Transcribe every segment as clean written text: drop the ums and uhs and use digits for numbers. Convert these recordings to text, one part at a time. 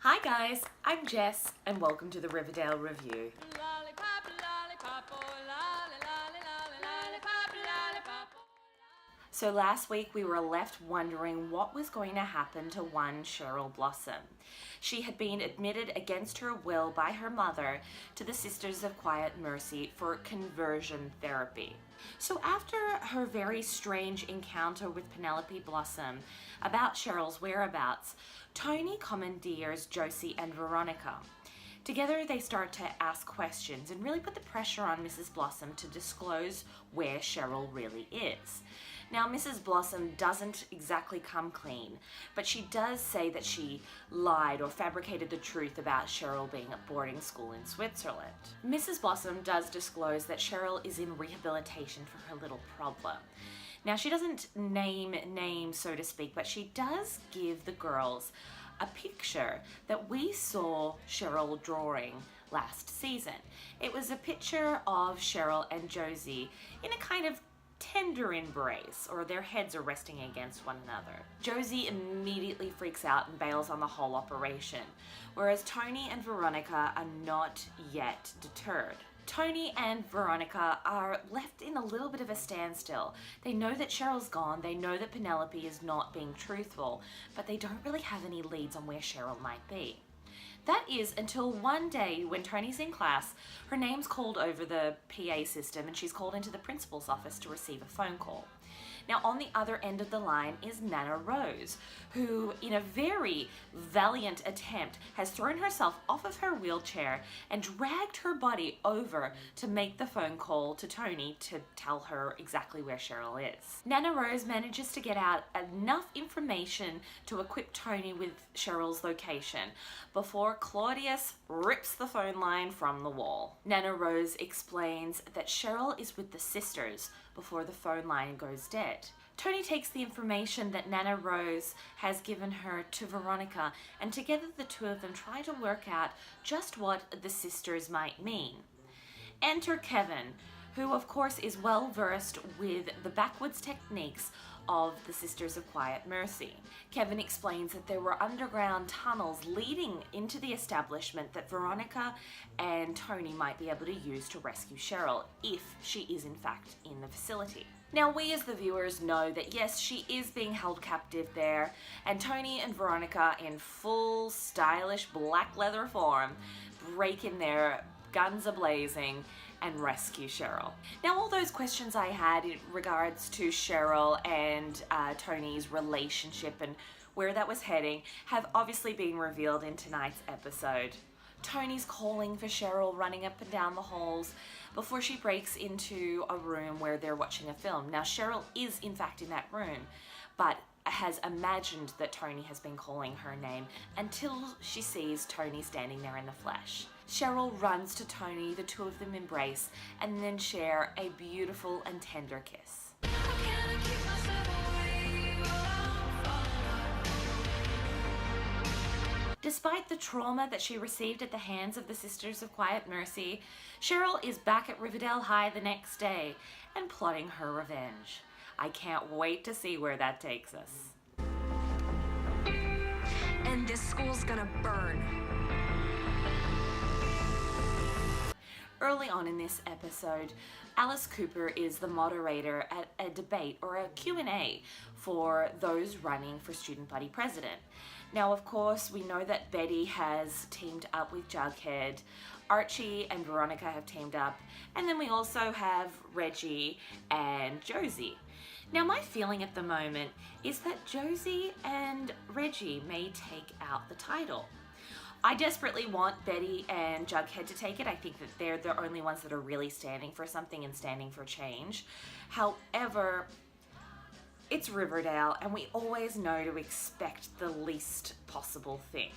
Hi guys, I'm Jess and welcome to the Riverdale Review. Lollipop, lollipop, oh, lolly, lolly, lolly, lollipop, lollipop. So last week we were left wondering what was going to happen to one Cheryl Blossom. She had been admitted against her will by her mother to the Sisters of Quiet Mercy for conversion therapy. So after her very strange encounter with Penelope Blossom about Cheryl's whereabouts, Tony commandeers Josie and Veronica. Together they start to ask questions and really put the pressure on Mrs. Blossom to disclose where Cheryl really is. Now, Mrs. Blossom doesn't exactly come clean, but she does say that she lied or fabricated the truth about Cheryl being at boarding school in Switzerland. Mrs. Blossom does disclose that Cheryl is in rehabilitation for her little problem. Now, she doesn't name names, so to speak, but she does give the girls a picture that we saw Cheryl drawing last season. It was a picture of Cheryl and Josie in a kind of tender embrace, or their heads are resting against one another. Josie immediately freaks out and bails on the whole operation, whereas Tony and Veronica are not yet deterred. Tony and Veronica are left in a little bit of a standstill. They know that Cheryl's gone, they know that Penelope is not being truthful, but they don't really have any leads on where Cheryl might be. That is until one day when Tony's in class, her name's called over the PA system and she's called into the principal's office to receive a phone call. Now, on the other end of the line is Nana Rose, who, in a very valiant attempt, has thrown herself off of her wheelchair and dragged her body over to make the phone call to Tony to tell her exactly where Cheryl is. Nana Rose manages to get out enough information to equip Tony with Cheryl's location before Claudius rips the phone line from the wall. Nana Rose explains that Cheryl is with the sisters before the phone line goes dead. Tony takes the information that Nana Rose has given her to Veronica, and together the two of them try to work out just what the sisters might mean. Enter Kevin, who of course is well versed with the backwards techniques of the Sisters of Quiet Mercy. Kevin explains that there were underground tunnels leading into the establishment that Veronica and Tony might be able to use to rescue Cheryl if she is in fact in the facility. Now, we as the viewers know that yes, she is being held captive there, and Tony and Veronica in full stylish black leather form break in there, guns a-blazing, and rescue Cheryl. Now, all those questions I had in regards to Cheryl and Tony's relationship and where that was heading have obviously been revealed in tonight's episode. Tony's calling for Cheryl, running up and down the halls before she breaks into a room where they're watching a film. Now, Cheryl is in fact in that room, but has imagined that Tony has been calling her name until she sees Tony standing there in the flesh. Cheryl runs to Tony, the two of them embrace, and then share a beautiful and tender kiss. Despite the trauma that she received at the hands of the Sisters of Quiet Mercy, Cheryl is back at Riverdale High the next day and plotting her revenge. I can't wait to see where that takes us. And this school's gonna burn. Early on in this episode, Alice Cooper is the moderator at a debate or a Q&A for those running for Student Body President. Now, of course, we know that Betty has teamed up with Jughead, Archie and Veronica have teamed up, and then we also have Reggie and Josie. Now, my feeling at the moment is that Josie and Reggie may take out the title. I desperately want Betty and Jughead to take it. I think that they're the only ones that are really standing for something and standing for change. However, it's Riverdale and we always know to expect the least possible thing.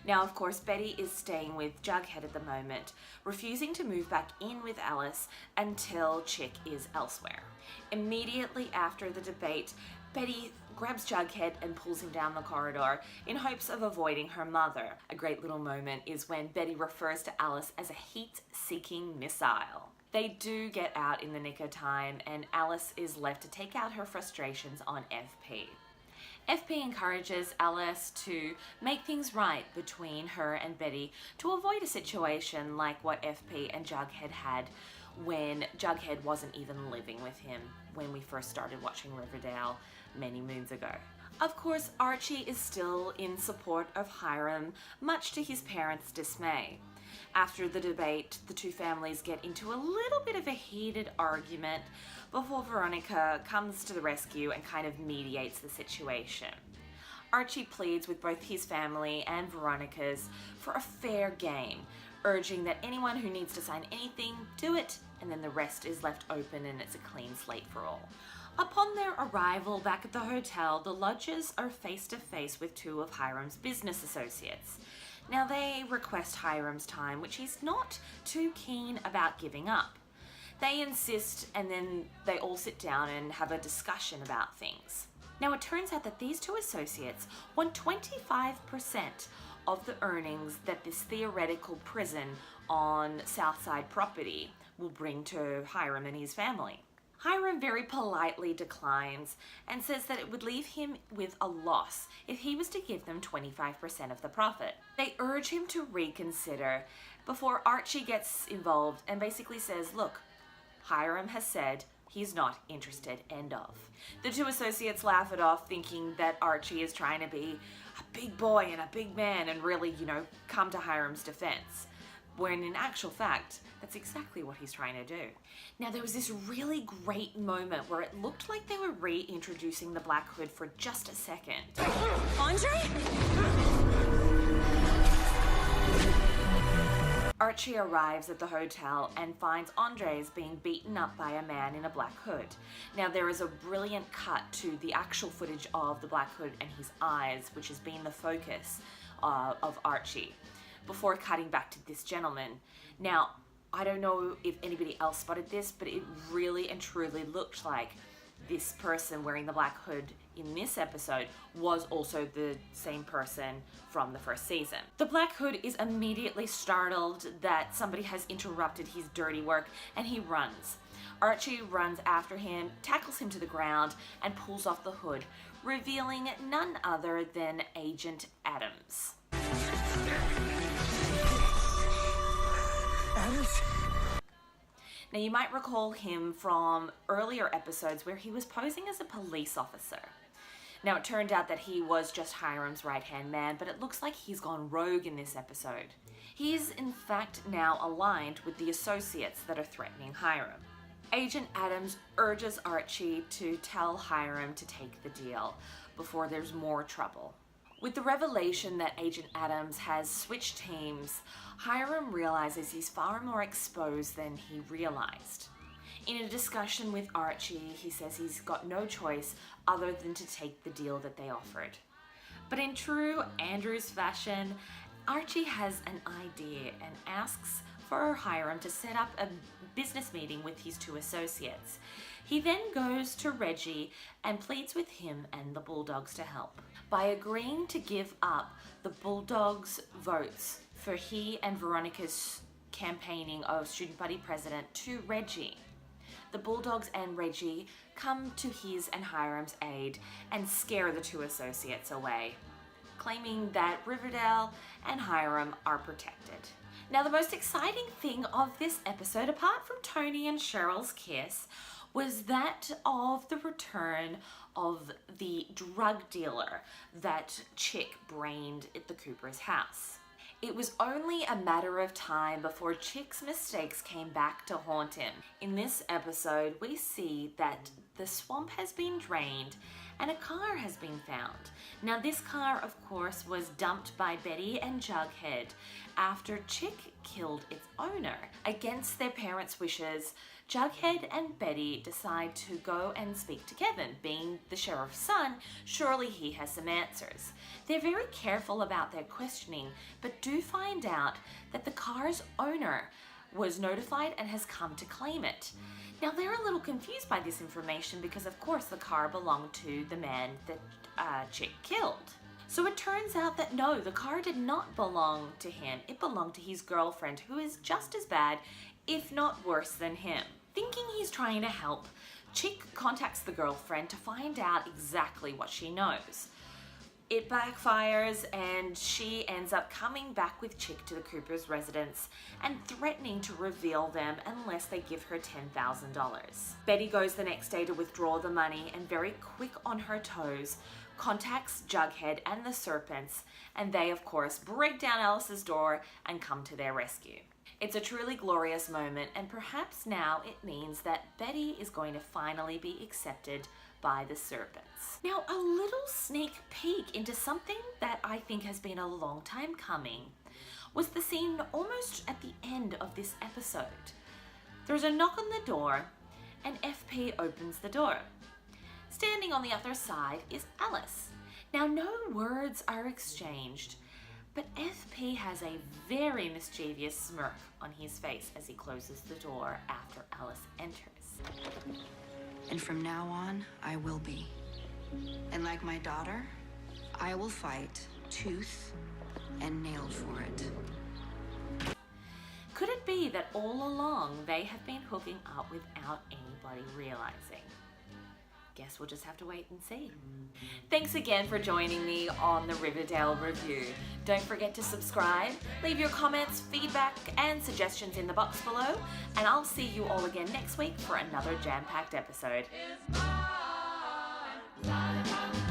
Now, of course, Betty is staying with Jughead at the moment, refusing to move back in with Alice until Chick is elsewhere. Immediately after the debate, Betty grabs Jughead and pulls him down the corridor in hopes of avoiding her mother. A great little moment is when Betty refers to Alice as a heat-seeking missile. They do get out in the nick of time and Alice is left to take out her frustrations on FP. FP encourages Alice to make things right between her and Betty to avoid a situation like what FP and Jughead had when Jughead wasn't even living with him when we first started watching Riverdale many moons ago. Of course, Archie is still in support of Hiram, much to his parents' dismay. After the debate, the two families get into a little bit of a heated argument before Veronica comes to the rescue and kind of mediates the situation. Archie pleads with both his family and Veronica's for a fair game, urging that anyone who needs to sign anything, do it, and then the rest is left open and it's a clean slate for all. Upon their arrival back at the hotel, the lodgers are face to face with two of Hiram's business associates. Now they request Hiram's time, which he's not too keen about giving up. They insist, and then they all sit down and have a discussion about things. Now it turns out that these two associates want 25% of the earnings that this theoretical prison on Southside property will bring to Hiram and his family. Hiram very politely declines and says that it would leave him with a loss if he was to give them 25% of the profit. They urge him to reconsider before Archie gets involved and basically says, look, Hiram has said he's not interested, end of. The two associates laugh it off, thinking that Archie is trying to be a big boy and a big man and really, come to Hiram's defense. When in actual fact, that's exactly what he's trying to do. Now there was this really great moment where it looked like they were reintroducing the Black Hood for just a second. Andre? Archie arrives at the hotel and finds Andres being beaten up by a man in a black hood. Now there is a brilliant cut to the actual footage of the Black Hood and his eyes, which has been the focus of Archie, before cutting back to this gentleman. Now, I don't know if anybody else spotted this, but it really and truly looked like this person wearing the Black Hood in this episode was also the same person from the first season. The Black Hood is immediately startled that somebody has interrupted his dirty work and he runs. Archie runs after him, tackles him to the ground, and pulls off the hood, revealing none other than Agent Adams. Now you might recall him from earlier episodes where he was posing as a police officer. Now it turned out that he was just Hiram's right-hand man, but it looks like he's gone rogue in this episode. He is in fact now aligned with the associates that are threatening Hiram. Agent Adams urges Archie to tell Hiram to take the deal before there's more trouble. With the revelation that Agent Adams has switched teams, Hiram realizes he's far more exposed than he realized. In a discussion with Archie, he says he's got no choice other than to take the deal that they offered. But in true Andrews fashion, Archie has an idea and asks for Hiram to set up a business meeting with his two associates. He then goes to Reggie and pleads with him and the Bulldogs to help. By agreeing to give up the Bulldogs' votes for he and Veronica's campaigning of Student Body President to Reggie, the Bulldogs and Reggie come to his and Hiram's aid and scare the two associates away, claiming that Riverdale and Hiram are protected. Now the most exciting thing of this episode, apart from Tony and Cheryl's kiss, was that of the return of the drug dealer that Chick brained at the Cooper's house. It was only a matter of time before Chick's mistakes came back to haunt him. In this episode, we see that the swamp has been drained and a car has been found. Now this car, of course, was dumped by Betty and Jughead after Chick killed its owner. Against their parents' wishes, Jughead and Betty decide to go and speak to Kevin. Being the sheriff's son, surely he has some answers. They're very careful about their questioning, but do find out that the car's owner was notified and has come to claim it. Now they're a little confused by this information because of course the car belonged to the man that Chick killed. So it turns out that no, the car did not belong to him. It belonged to his girlfriend, who is just as bad, if not worse than him. Thinking he's trying to help, Chick contacts the girlfriend to find out exactly what she knows. It backfires and she ends up coming back with Chick to the Cooper's residence and threatening to reveal them unless they give her $10,000. Betty goes the next day to withdraw the money and, very quick on her toes, contacts Jughead and the Serpents, and they of course break down Alice's door and come to their rescue. It's a truly glorious moment, and perhaps now it means that Betty is going to finally be accepted by the Serpents. Now, a little sneak peek into something that I think has been a long time coming was the scene almost at the end of this episode. There's a knock on the door and FP opens the door. Standing on the other side is Alice. Now, no words are exchanged, but FP has a very mischievous smirk on his face as he closes the door after Alice enters. And from now on, I will be. And like my daughter, I will fight tooth and nail for it. Could it be that all along they have been hooking up without anybody realizing? Guess we'll just have to wait and see. Thanks again for joining me on the Riverdale review. Don't forget to subscribe, leave your comments, feedback, and suggestions in the box below, and I'll see you all again next week for another jam-packed episode. Is mine. Lollipop.